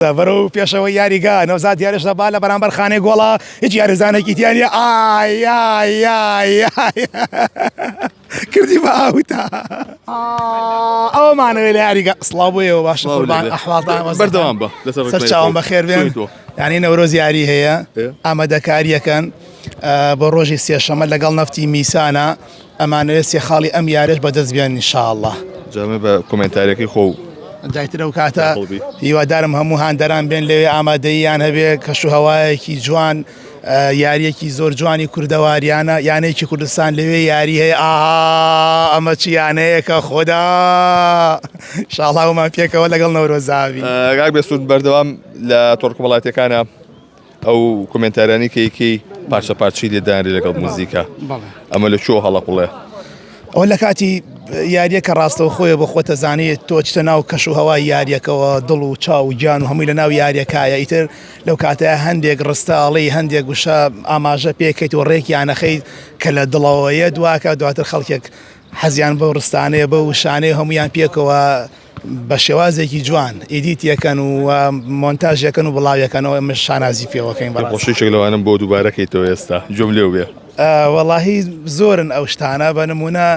بەرەو پێشەوەی یاریگا نەوزاد دیارش دەبا لە بەرامبەر خانەی گۆڵە هیچ یاریزانێکی تیانە کردی بە ئاوتا ئەومانەوێ لە یاریگا سڵاو بۆیەوە باشە قوربان ئەحواڵتان بەردەوام بە سەر چاوم بەخێر بێن یعنی نەورۆز یاری هەیە ئامادەکاریەکەن بۆ ڕۆژی سێشەمە لەگەڵ نەفتی میسانە ئەمانەوێت سێخاڵی ئەم یاریش بەدەست بێن ئینشاءڵڵا جامێ بە کۆمنتارێکی خۆ جایترە و کاتە هیوادارم هەموو هاندەران بێن لەوێ ئامادەییان هەبێ کەش و هەوایەکی جوان یاریەکی زۆر جوانی کوردەواریانە یانەیەکی کوردستان لەوێ یاری هەیە ئەمە چی یانەیەکە خۆدا شاڵاومان پێکەوە لەگەڵ نەورۆزاوی ڕاک بێسوود بەردەوام لە تۆڕک وڵاتیەکانە ئەو کۆمنتارانی کەیکی پارچە پارچی لێدانری لەگەڵ موزیکە ئەمە لە چۆ هەڵەقوڵێ ئەو لە کاتی یاریەکە ڕاستەوە خۆی بە خۆتە زانێت تۆ چتە ناو کەش و هەوای یاریەکەەوە دڵ و چاو و گیان و هەمووی لە ناو یاریەکایە ئیتر لەو کاتەیە هەندێک ڕستاڵی هەندێک گوشە ئاماژە پێکەیت و ڕێکیانەخەیت کە لە دڵەوەیە دواکە دواتر خەڵکێک حەزیان بە ڕستانەیە بە وشانەیە هەمویان پێکەوە بە شێوازێکی جوان ئیدیتیەکەن و مۆنتاژەکەن و بڵاویەکەنەوە ئەمە شانازی پێوەکەین خۆشیشێک لەوانم بۆ دووبارەکەیتەوە ئێستا جۆم لێو بێ وەڵاهی زۆرن ئەو شتانە بە نمونە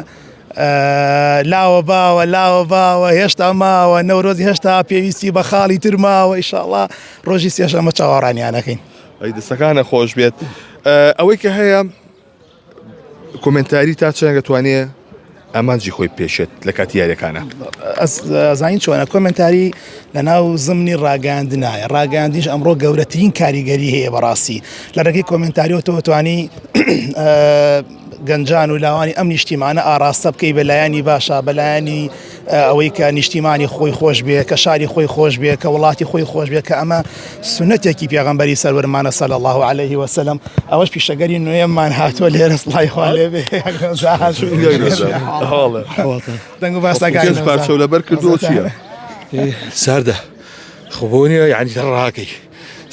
لاوە باوە هێشتا ماوە نەورۆزی هێشتا پێویستی بە خاڵی تر ماوە ئینشاءڵڵا ڕۆژی سێشەمە چاوەڕانیانەکەین ئەی دەستەکانە خۆش بێت ئەوەی کە هەیە کۆمنتاری تا چەند دەتوانێت ئامانجی خۆی پێشێت لە کاتی یاریەکانە زانین چۆنە کۆمنتاری لە ناو زمنی ڕاگەاندنایە ڕاگەاندیش ئەمڕۆ گەورەترین کاریگەری هەیە بەڕاستی لە ڕێگەی کۆمنتاریەوە تۆ توانی گەنجان و لاوانی ئەم نیشتیمانە ئاراستە بکەی بەلایانی باشە بەلایانی ئەوەی کە نیشتیمانی خۆی خۆش بێ کە شاری خۆی خۆش بێ کە وڵاتی خۆی خۆش بێ کە ئەمە سنەتێکی پێغەمبەری سەروەرمانە صلی الله عليه وسلم ئەوەش پیشەگەری نوێمان هاتووە لێرە سڵای خوا لێ بێ دەنگ و باسەکان پارچە لەبەر کردووە چییە؟ ساردە خۆبوونیە یعنی ڕاکەی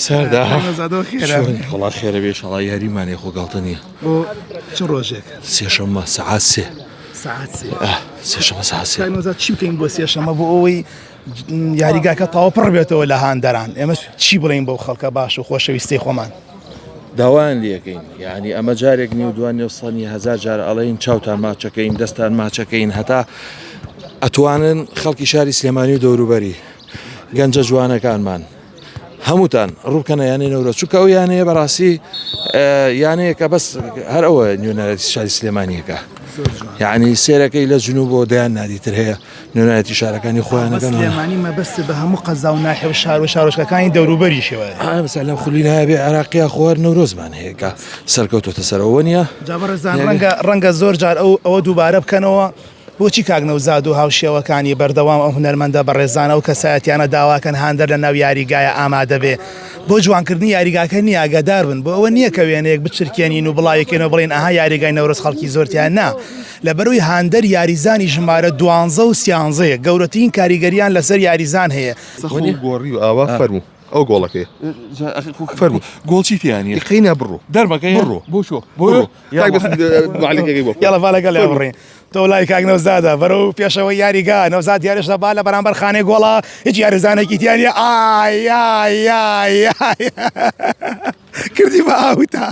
ساردا خڵات خێرە بێ شڵای یاریمانێ خۆگەڵتە نییە بۆ چ ڕۆژێک سێشەممە سەعات سێ سێشەمە سەعات سێ چی بکەین بۆ سێشەمە بۆ ئەوەی یاریگاکە تاوا پڕ بێتەوە لە هاندەران ئێمە چی بڵین بۆ خەڵکە باش و خۆشەویستی خۆمان داوایان لەکەین یعنی ئەمە جارێک نی و دوان سەنی هزار جار ئەڵێین چاوتان ماچەکەین دەستان ماچەکەین هەتا ئەتوانن خەڵکی شاری سلێمانی و دەوروبەری گەنجە جوانەکانمان هەمووتان ڕووکەنە یانەی نەورە چووکە ئەو یانەیە بەڕاستی یانەیەکە بەس هەر ئەوە نوێنەتی شاری سلێمانیەکە یعنی سێرەکەی لە جنوب بۆ دەیان نادیتر هەیە نوێنەتی شارەکانی خۆیانەکەن سلێمانی مەبەستە بە هەموو قەزا و ناحێ و شار و شارۆچکەکانی دەوروبەریشەوە مەسەلا لەم خولی نایبێ عراقیە خۆر نەورۆزمان هەیە کە سەرکەوتۆتە سەرەوە نییە جابەرزان ڕەنگە زۆر جار ئەوە دووبارە بکەنەوە بۆچی کاگنەوزاد و هاوشێوەکانی بەردەوام ئەو هونەرمەندە بەڕێزانە و کەسایەتیانە داواکەن هاندەر لە ناو یاریگایە ئامادە بێ بۆ جوانکردنی یاریگاکە نیە ئاگادار بن بۆ ئەوە نییە کە وێنەیەک بچرکێنین و بڵایەکەینەوە بڵێن ئاها یاریگای نەورۆز خەڵکی زۆرتیان نا لەبەرەوەی هاندەر یاریزانی ژمارە 12 و 13 گەورەترین کاریگەریان لەسەر یاریزان هەیە گۆڕی و ئاوا فەرموو ئەو گۆڵەکەی فەرموو گۆڵچی تیانی قینە بڕۆ دەرمەکەی بڕۆ بۆ چۆ یاڵە بالەگە لێ بڕێن تۆ لای کاک نەوزادە بەرەو پێشەوەی یاریگا نەوزاد دیارش دەبا لە بەرامبەر خانەی گۆڵە هیچ یاریزانێکی تیانە کردی بە ئاوتا